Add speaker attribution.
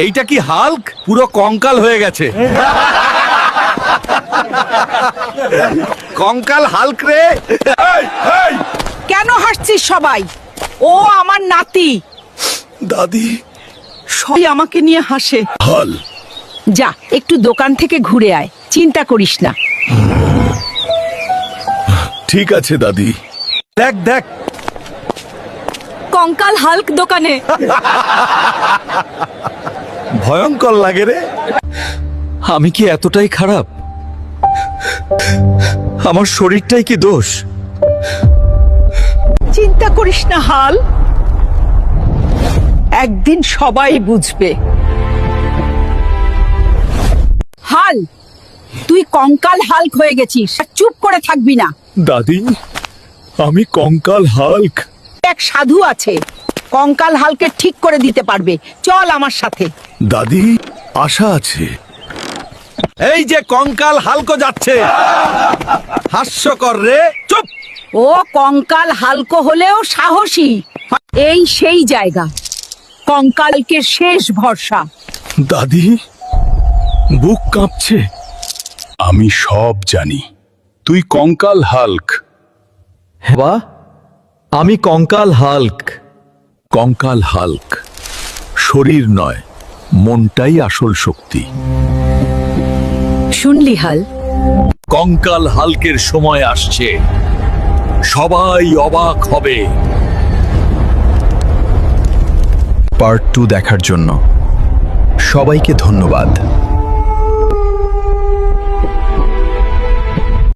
Speaker 1: এইটা কি হাল্ক? পুরো কঙ্কাল হয়ে গেছে। কঙ্কাল হাল্ক রে।
Speaker 2: কেন হাসছিস সবাই? ও আমার নাতি।
Speaker 1: দাদি,
Speaker 2: সবাই আমাকে নিয়ে হাসে।
Speaker 1: হাল।
Speaker 2: যা একটু দোকান থেকে ঘুরে আয়, চিন্তা করিস না।
Speaker 1: ঠিক আছে দাদি। দেখ দেখ,
Speaker 2: কঙ্কাল হাল্ক দোকানে।
Speaker 1: ভয়ঙ্কর লাগে রে। আমি কি এতটাই খারাপ? আমার শরীরটাই কি দোষ?
Speaker 2: চিন্তা করিস না হাল, একদিন সবাই বুঝবে। হাল, তুই কঙ্কাল হাল্ক হয়ে গেছিস, আর চুপ করে থাকবি না।
Speaker 1: দাদি, আমি কঙ্কাল হাল্ক।
Speaker 2: এক সাধু আছে, কঙ্কাল হালকে ঠিক করে দিতে পারবে। চল আমার সাথে।
Speaker 1: দাদি, আশা আছে। এই যে কঙ্কাল হালকো যাচ্ছে। হাস্যকর রে। চুপ।
Speaker 2: ও কঙ্কাল হালকো হলেও সাহসী। এই সেই জায়গা, কঙ্কালকে শেষ ভরসা।
Speaker 1: দাদি, বুক কাঁপছে। আমি সব জানি। তুই কঙ্কাল হাল্ক।
Speaker 3: বাহ, আমি কঙ্কাল হাল্ক।
Speaker 1: কঙ্কাল হাল্ক। শরীর নয়, মনটাই আসল শক্তি।
Speaker 2: শুনলি হাল?
Speaker 1: কঙ্কাল হাল্কের সময় আসছে। সবাই অবাক হবে।
Speaker 3: পার্ট 2 দেখার জন্য সবাইকে ধন্যবাদ।